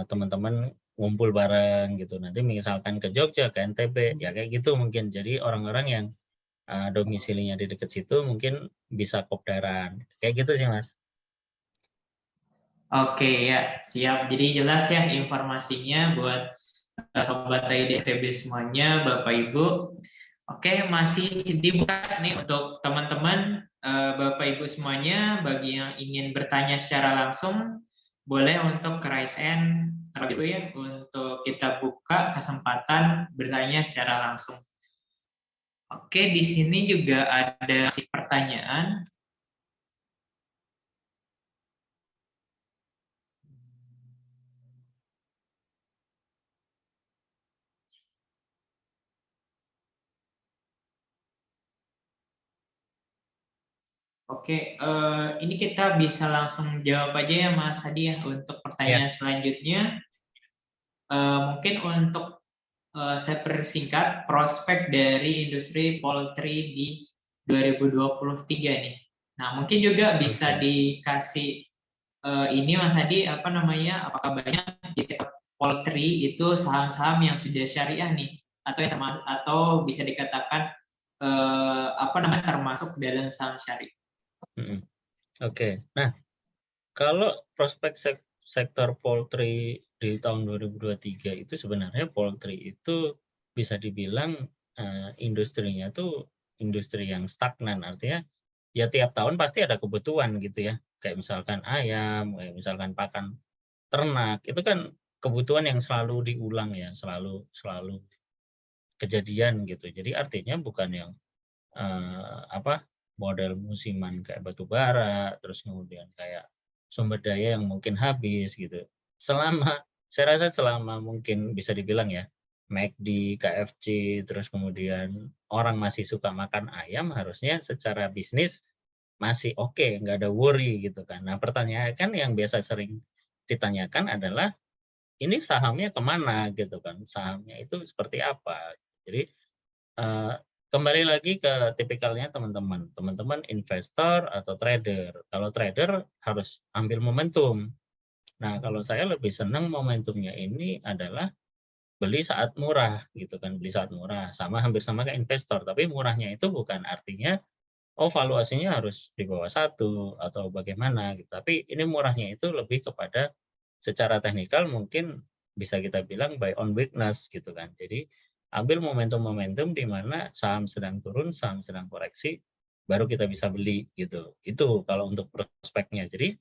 teman-teman ngumpul bareng gitu. Nanti misalkan ke Jogja, ke NTB, ya kayak gitu mungkin. Jadi orang-orang yang domisilinya di dekat situ mungkin bisa kopdaran. Kayak gitu sih Mas. Oke ya, siap. Jadi jelas ya informasinya buat Sobat IDTB semuanya, Bapak Ibu. Oke, masih dibuka nih untuk teman-teman, Bapak Ibu semuanya, bagi yang ingin bertanya secara langsung, boleh untuk raise hand terlebih dulu ya, untuk kita buka kesempatan bertanya secara langsung. Oke, di sini juga ada pertanyaan. Oke, ini kita bisa langsung jawab aja ya Mas Hadi ya untuk Ya. pertanyaan selanjutnya. Mungkin untuk saya persingkat prospek dari industri poultry di 2023 nih. Nah, mungkin juga bisa Oke. dikasih ini Mas Hadi, apa namanya, apakah banyak di sektor poultry itu saham-saham yang sudah syariah nih, atau bisa dikatakan apa namanya, termasuk dalam saham syariah? Oke. Nah, kalau prospek sektor poultry di tahun 2023 itu sebenarnya poultry itu bisa dibilang industrinya tuh industri yang stagnan. Artinya ya tiap tahun pasti ada kebutuhan gitu ya. Kayak misalkan ayam, kayak misalkan pakan ternak, itu kan kebutuhan yang selalu diulang ya, selalu selalu kejadian gitu. Jadi artinya bukan yang apa, model musiman kayak batu bara, terus kemudian kayak sumber daya yang mungkin habis gitu. Saya rasa selama mungkin bisa dibilang ya, McD, KFC, terus kemudian orang masih suka makan ayam, harusnya secara bisnis masih oke, nggak ada worry gitu kan. Nah, pertanyaan kan yang biasa sering ditanyakan adalah, ini sahamnya kemana gitu kan, sahamnya itu seperti apa? Jadi kembali lagi ke tipikalnya teman-teman. Teman-teman investor atau trader. Kalau trader harus ambil momentum. Nah, kalau saya lebih senang momentumnya ini adalah beli saat murah gitu kan, beli saat murah. Sama hampir sama kayak investor, tapi murahnya itu bukan artinya oh valuasinya harus di bawah satu atau bagaimana gitu. Tapi ini murahnya itu lebih kepada secara teknikal mungkin bisa kita bilang buy on weakness gitu kan. Jadi ambil momentum-momentum di mana saham sedang turun, saham sedang koreksi, baru kita bisa beli gitu. Itu kalau untuk prospeknya. Jadi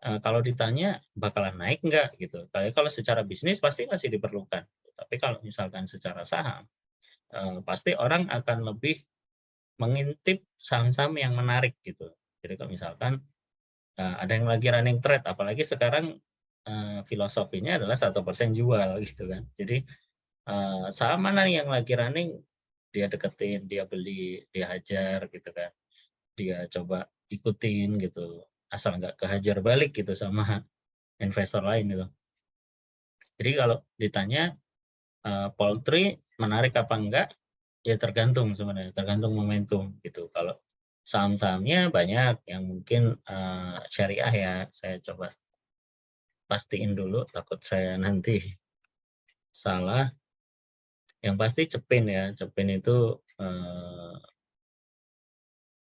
kalau ditanya bakalan naik enggak gitu. Kalau secara bisnis pasti masih diperlukan. Tapi kalau misalkan secara saham, pasti orang akan lebih mengintip saham-saham yang menarik gitu. Jadi kalau misalkan ada yang lagi running trade, apalagi sekarang filosofinya adalah 1% jual gitu kan. Jadi saham mana yang lagi running, dia deketin, dia beli, dia hajar gitu kan. Dia coba ikutin gitu. Asal nggak kehajar balik gitu sama investor lain gitu. Jadi kalau ditanya poultry menarik apa enggak, ya tergantung sebenarnya, tergantung momentum gitu. Kalau saham-sahamnya banyak yang mungkin syariah ya, saya coba pastiin dulu, takut saya nanti salah. Yang pasti Cepin ya, Cepin itu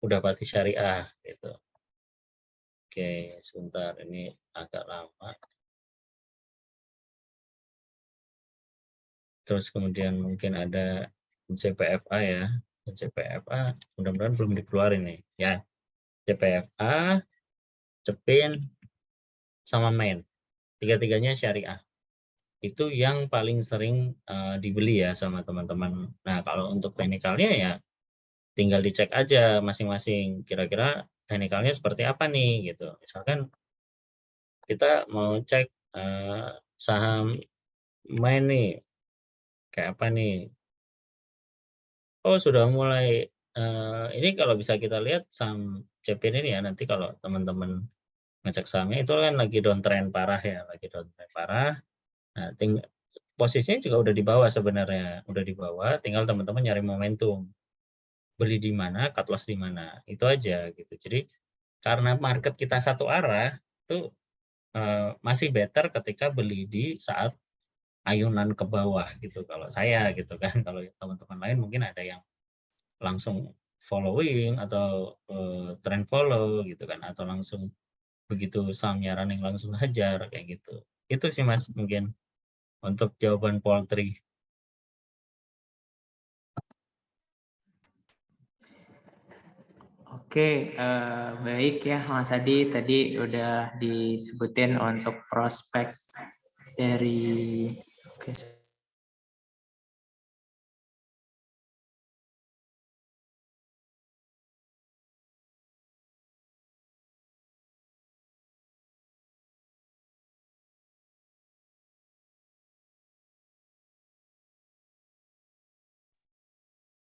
udah pasti syariah gitu. Oke, sebentar ini agak lama. Terus kemudian mungkin ada JPFA ya, JPFA mudah-mudahan belum dikeluarin nih ya. JPFA, Cepin, sama Main, tiga-tiganya syariah. Itu yang paling sering dibeli ya sama teman-teman. Nah, kalau untuk teknikalnya ya tinggal dicek aja masing-masing, kira-kira teknikalnya seperti apa nih gitu. Misalkan kita mau cek saham Main nih, kayak apa nih, Oh, sudah mulai, ini kalau bisa kita lihat saham CPN ini ya, nanti kalau teman-teman ngecek sahamnya itu kan lagi downtrend parah ya, lagi downtrend parah. Nah, posisinya juga udah di bawah sebenarnya, udah di bawah, tinggal teman-teman nyari momentum. Beli di mana, cut loss di mana, itu aja gitu. Jadi karena market kita satu arah, itu masih better ketika beli di saat ayunan ke bawah gitu kalau saya gitu kan. Kalau teman-teman lain mungkin ada yang langsung following atau trend follow gitu kan, atau langsung begitu sahamnya running langsung hajar kayak gitu. Itu sih Mas mungkin untuk jawaban poultry. Oke, baik ya Mas Adi, tadi udah disebutin untuk prospek dari oke.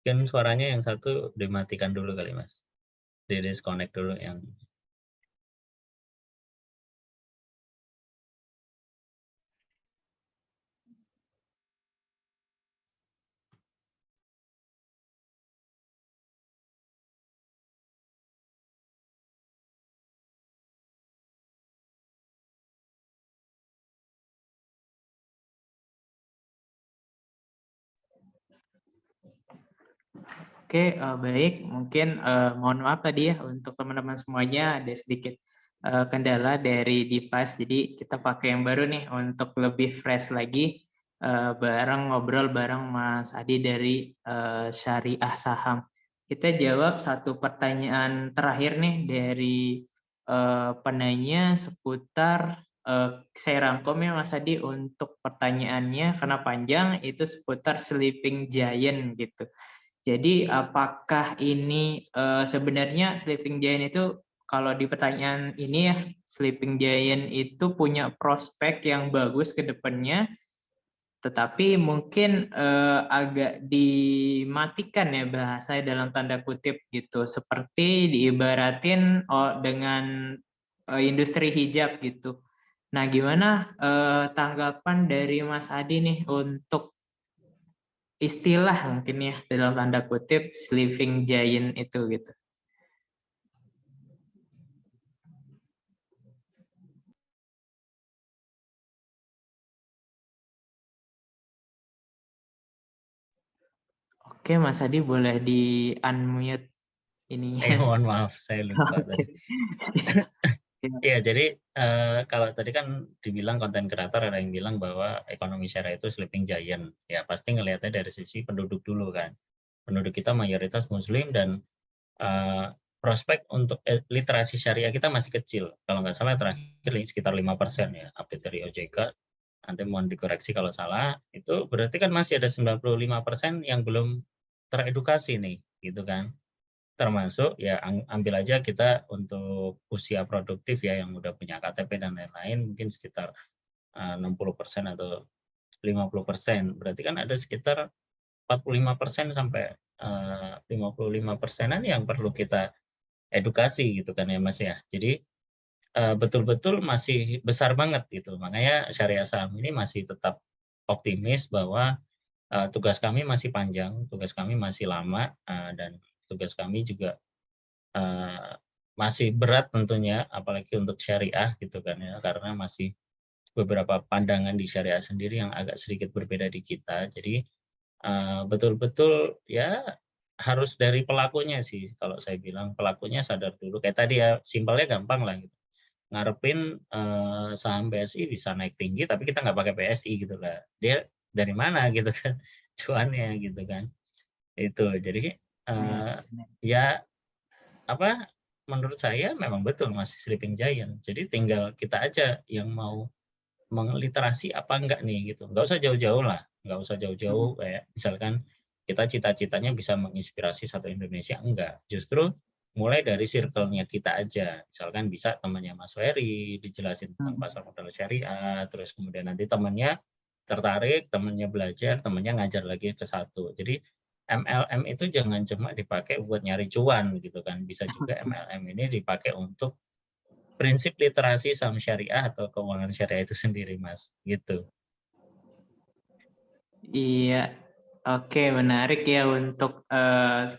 Mungkin suaranya yang satu dimatikan dulu kali Mas. Di disconnect dulu yang Oke, baik. Mungkin mohon maaf tadi ya untuk teman-teman semuanya ada sedikit kendala dari device. Jadi kita pakai yang baru nih untuk lebih fresh lagi bareng ngobrol bareng Mas Adi dari Syariah Saham. Kita jawab satu pertanyaan terakhir nih dari penanya seputar saya rangkum ya Mas Adi untuk pertanyaannya karena panjang itu seputar sleeping giant gitu. Jadi apakah ini sebenarnya sleeping giant itu kalau di pertanyaan ini ya sleeping giant itu punya prospek yang bagus ke depannya, tetapi mungkin agak dimatikan ya bahasa dalam tanda kutip gitu, seperti diibaratin dengan industri hijab gitu. Nah, gimana tanggapan dari Mas Adi nih untuk istilah mungkin ya dalam tanda kutip sleeping giant itu gitu. Oke, Mas Adi boleh di unmute ininya. mohon maaf saya lupa tadi. Iya, jadi kalau tadi kan dibilang konten kreator, ada yang bilang bahwa ekonomi syariah itu sleeping giant. Ya pasti ngelihatnya dari sisi penduduk dulu kan. Penduduk kita mayoritas muslim dan prospek untuk literasi syariah kita masih kecil. Kalau nggak salah terakhir sekitar 5% ya, update dari OJK. Nanti mohon dikoreksi kalau salah. Itu berarti kan masih ada 95% yang belum teredukasi nih, gitu kan. Termasuk ya ambil aja kita untuk usia produktif ya yang udah punya KTP dan lain-lain mungkin sekitar 60% atau 50%. Berarti kan ada sekitar 45% sampai 55%-an yang perlu kita edukasi gitu kan ya Mas ya. Jadi betul-betul masih besar banget gitu. Makanya Syariah Saham ini masih tetap optimis bahwa tugas kami masih panjang, tugas kami masih lama, dan tugas kami juga masih berat tentunya, apalagi untuk syariah gitu kan ya, karena masih beberapa pandangan di syariah sendiri yang agak sedikit berbeda di kita. Jadi betul-betul ya harus dari pelakunya sih, kalau saya bilang pelakunya sadar dulu. Kayak tadi ya, simpelnya gampang lah gitu. Ngarepin saham BSI bisa naik tinggi, tapi kita nggak pakai BSI gitu lah. Dia dari mana gitu kan cuannya gitu kan. Itu jadi ya apa, menurut saya memang betul masih sleeping giant. Jadi tinggal kita aja yang mau mengliterasi apa enggak nih gitu. Nggak usah jauh-jauh lah, nggak usah jauh-jauh kayak misalkan kita cita-citanya bisa menginspirasi satu Indonesia, enggak. Justru mulai dari circle-nya kita aja. Misalkan bisa temannya Mas Ferry dijelasin tentang pasar modal syariah, terus kemudian nanti temannya tertarik, temannya belajar, temannya ngajar lagi ke satu. Jadi MLM itu jangan cuma dipakai buat nyari cuan gitu kan, bisa juga MLM ini dipakai untuk prinsip literasi saham syariah atau keuangan syariah itu sendiri, Mas, gitu. Iya, oke, menarik ya untuk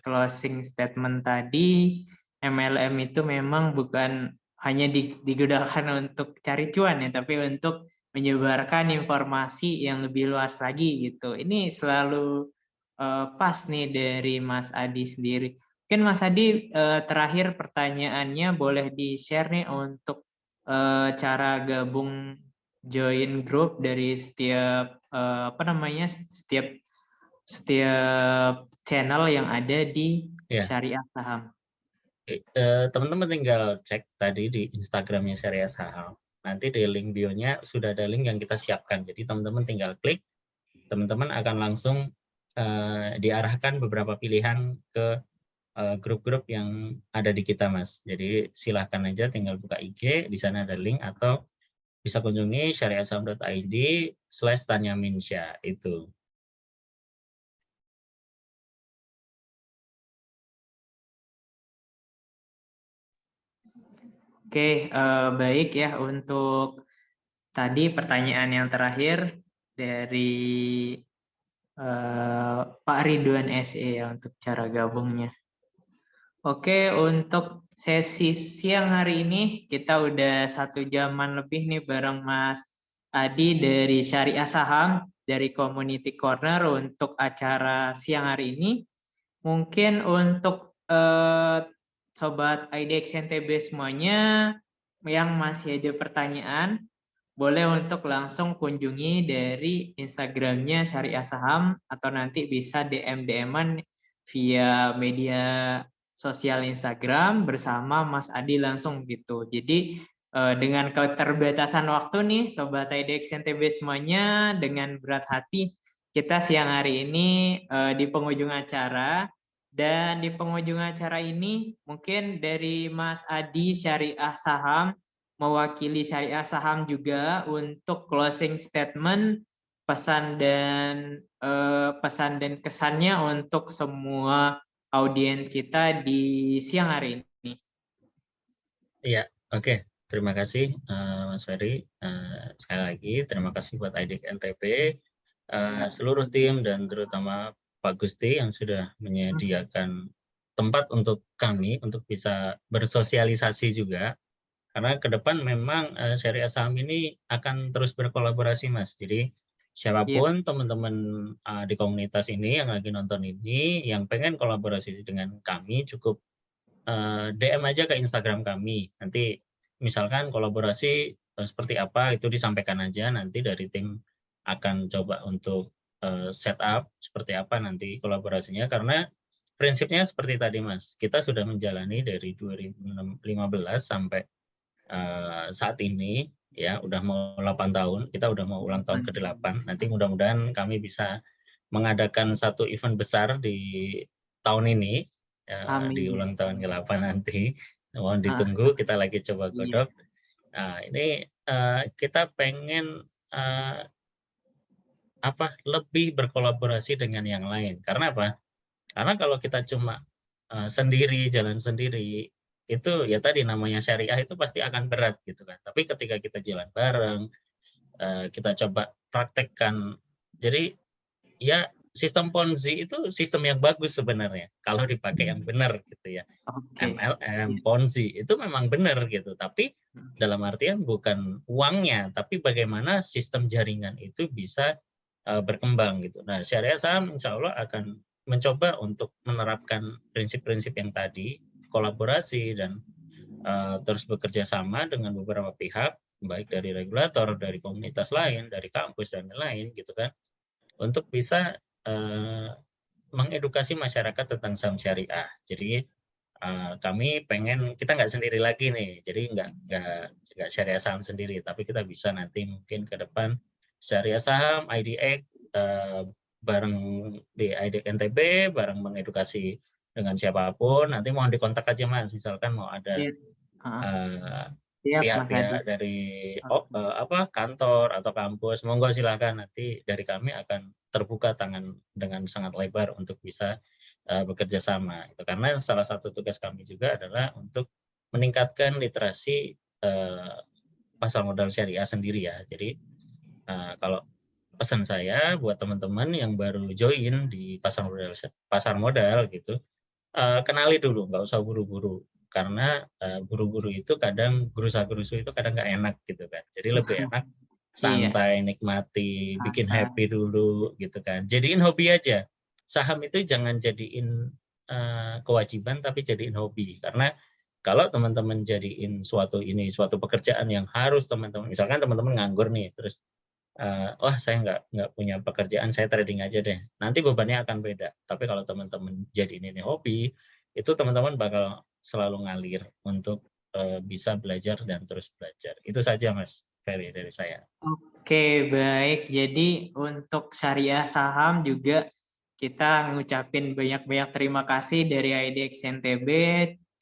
closing statement tadi. MLM itu memang bukan hanya digunakan untuk cari cuan ya, tapi untuk menyebarkan informasi yang lebih luas lagi gitu. Ini selalu pas nih dari Mas Adi sendiri. Mungkin Mas Adi terakhir pertanyaannya boleh di-share nih untuk cara gabung join grup dari setiap setiap channel yang ada di Ya, Syariah Saham. teman-teman tinggal cek tadi di Instagramnya Syariah Saham. Nanti di link bio-nya sudah ada link yang kita siapkan. Jadi teman-teman tinggal klik, teman-teman akan langsung diarahkan beberapa pilihan ke grup-grup yang ada di kita, Mas. Jadi silahkan aja tinggal buka IG, di sana ada link, atau bisa kunjungi syariahsaham.id/tanyaminsya itu. Oke, baik ya untuk tadi pertanyaan yang terakhir dari Pak Ridwan SE ya untuk cara gabungnya. Oke, untuk sesi siang hari ini kita udah 1 jaman lebih nih bareng Mas Adi dari Syariah Saham dari Community Corner untuk acara siang hari ini. Mungkin untuk Sobat IDX NTB semuanya yang masih ada pertanyaan, boleh untuk langsung kunjungi dari Instagramnya Syariah Saham atau nanti bisa DM-DM-an via media sosial Instagram bersama Mas Adi langsung gitu. Jadi dengan keterbatasan waktu nih Sobat IDX NTB semuanya, dengan berat hati kita siang hari ini di penghujung acara. Dan di penghujung acara ini mungkin dari Mas Adi Syariah Saham mewakili Syariah Saham juga untuk closing statement, pesan dan kesannya untuk semua audiens kita di siang hari ini. Iya, oke. Terima kasih Mas Ferry. Sekali lagi terima kasih buat IDX NTB, seluruh tim dan terutama Pak Gusti yang sudah menyediakan tempat untuk kami untuk bisa bersosialisasi juga. Karena ke depan memang Syariah Saham ini akan terus berkolaborasi, Mas. Jadi siapapun teman-teman di komunitas ini yang lagi nonton ini, yang pengen kolaborasi dengan kami, cukup DM aja ke Instagram kami. Nanti misalkan kolaborasi seperti apa itu disampaikan aja, nanti dari tim akan coba untuk setup seperti apa nanti kolaborasinya, karena prinsipnya seperti tadi, Mas. Kita sudah menjalani dari 2015 sampai saat ini, ya udah mau 8 tahun, kita udah mau ulang tahun ke-8. Nanti mudah-mudahan kami bisa mengadakan satu event besar di tahun ini, di ulang tahun ke-8 nanti. Mohon ditunggu, kita lagi coba godok. Nah, ini kita pengen lebih berkolaborasi dengan yang lain. Karena apa? Karena kalau kita cuma sendiri, jalan sendiri, itu ya tadi namanya syariah itu pasti akan berat gitu kan. Tapi ketika kita jalan bareng, kita coba praktekkan. Jadi ya sistem Ponzi itu sistem yang bagus sebenarnya kalau dipakai yang benar gitu ya. MLM, Ponzi itu memang benar gitu. Tapi dalam artian bukan uangnya, tapi bagaimana sistem jaringan itu bisa berkembang gitu. Nah, Syariah Saham insya Allah akan mencoba untuk menerapkan prinsip-prinsip yang tadi, kolaborasi dan terus bekerja sama dengan beberapa pihak, baik dari regulator, dari komunitas lain, dari kampus dan lain-lain gitu kan, untuk bisa mengedukasi masyarakat tentang saham syariah. Jadi kami pengen kita nggak sendiri lagi nih, jadi nggak syariah saham sendiri, tapi kita bisa nanti mungkin ke depan syariah saham IDX bareng di IDX NTB, bareng mengedukasi dengan siapapun. Nanti mohon dikontak aja Mas, misalkan mau ada Siap, Mas Adi. pihak-pihak dari kantor atau kampus, monggo silakan, nanti dari kami akan terbuka tangan dengan sangat lebar untuk bisa bekerja sama. Itu karena salah satu tugas kami juga adalah untuk meningkatkan literasi pasar modal syariah sendiri ya. Jadi kalau pesan saya buat teman-teman yang baru join di pasar modal gitu, kenali dulu, nggak usah buru-buru, karena buru-buru itu kadang gerusa-gerusu itu kadang nggak enak gitu kan. Jadi lebih enak Iya, santai, nikmati, bikin santai. happy dulu gitu kan. Jadiin hobi aja. Saham itu jangan jadiin kewajiban, tapi jadiin hobi. Karena kalau teman-teman jadiin suatu pekerjaan yang harus teman-teman, misalkan teman-teman nganggur nih, terus wah saya nggak punya pekerjaan, saya trading aja deh. Nanti bebannya akan beda. Tapi kalau teman-teman jadiin ini hobi, itu teman-teman bakal selalu ngalir untuk bisa belajar dan terus belajar. Itu saja Mas Ferry dari saya. Oke, baik. Jadi untuk syariah saham juga kita ngucapin banyak-banyak terima kasih dari IDX NTB.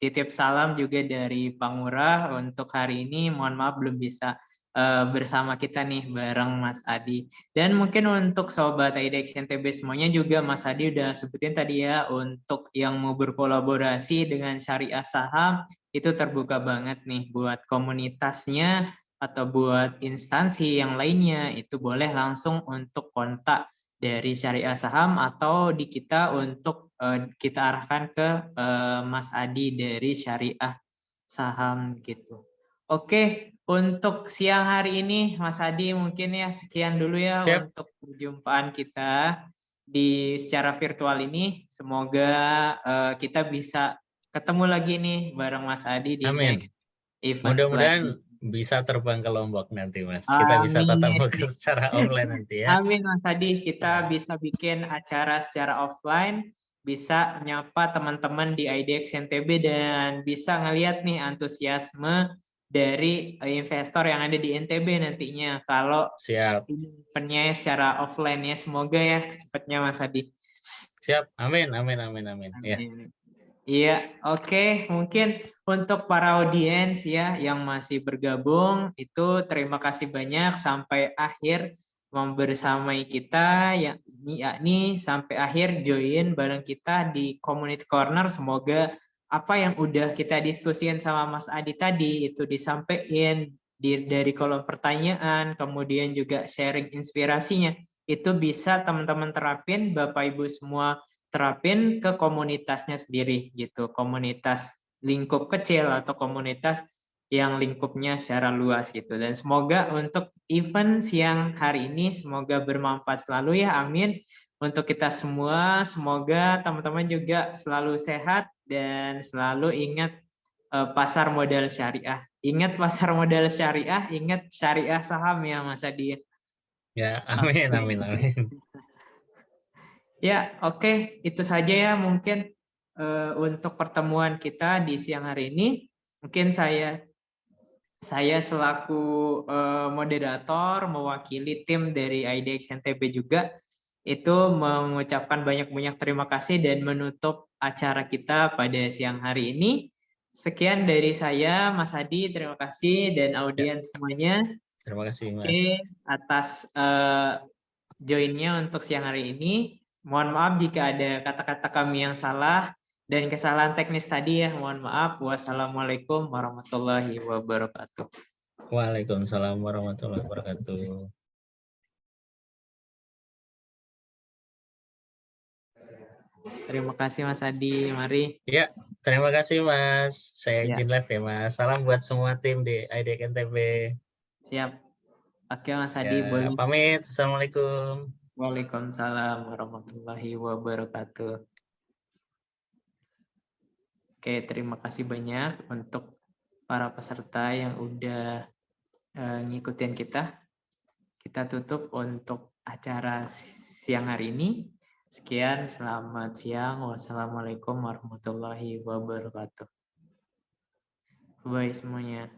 Titip salam juga dari Pangurah untuk hari ini. Mohon maaf belum bisa bersama kita nih bareng Mas Adi. Dan mungkin untuk sobat IDX NTB semuanya juga Mas Adi udah sebutin tadi ya, untuk yang mau berkolaborasi dengan syariah saham itu terbuka banget nih buat komunitasnya atau buat instansi yang lainnya. Itu boleh langsung untuk kontak dari syariah saham atau di kita untuk kita arahkan ke Mas Adi dari syariah saham gitu. Oke, untuk siang hari ini Mas Adi mungkin ya sekian dulu ya Siap. untuk perjumpaan kita di secara virtual ini. Semoga kita bisa ketemu lagi nih bareng Mas Adi di Amin. next event Mudah-mudahan selanjutnya. bisa terbang ke Lombok nanti Mas. Kita bisa tatap Amin. muka secara online nanti ya. Amin Mas Adi, kita bisa bikin acara secara offline, bisa nyapa teman-teman di IDX NTB dan bisa ngelihat nih antusiasme dari investor yang ada di NTB nantinya. Kalau Siap. eventnya secara offline ya, semoga ya cepatnya Mas Adi. Siap. Amin, amin, amin, amin. Ya. Amin. Iya, oke. Mungkin untuk para audiens ya yang masih bergabung itu terima kasih banyak sampai akhir membersamai kita, yakni sampai akhir join bareng kita di Community Corner. Semoga apa yang udah kita diskusikan sama Mas Adi tadi itu disampaikan dari kolom pertanyaan, kemudian juga sharing inspirasinya itu bisa teman-teman terapin, Bapak Ibu semua terapin ke komunitasnya sendiri gitu, komunitas lingkup kecil atau komunitas yang lingkupnya secara luas gitu. Dan semoga untuk event siang hari ini semoga bermanfaat selalu ya, amin. Untuk kita semua, semoga teman-teman juga selalu sehat dan selalu ingat pasar modal syariah. Ingat pasar modal syariah, ingat syariah saham ya Mas Adi. Ya, amin, amin, amin. Ya, oke. Itu saja ya mungkin untuk pertemuan kita di siang hari ini. Mungkin saya selaku moderator mewakili tim dari IDX NTB juga itu mengucapkan banyak-banyak terima kasih dan menutup acara kita pada siang hari ini. Sekian dari saya, Mas Adi. Terima kasih dan audiens semuanya. Terima kasih Mas. Oke, atas joinnya untuk siang hari ini. Mohon maaf jika ada kata-kata kami yang salah dan kesalahan teknis tadi ya. Mohon maaf. Wassalamualaikum warahmatullahi wabarakatuh. Waalaikumsalam warahmatullahi wabarakatuh. Terima kasih Mas Adi. Mari. Ya, terima kasih Mas. Saya Ya. izin live ya Mas. Salam buat semua tim di IDX NTB. Siap. Oke Mas Adi, Ya, boleh. pamit. Assalamualaikum. Waalaikumsalam warahmatullahi wabarakatuh. Oke, terima kasih banyak untuk para peserta yang udah ngikutin kita. Kita tutup untuk acara siang hari ini. Sekian, selamat siang. Wassalamualaikum warahmatullahi wabarakatuh. Bye semuanya.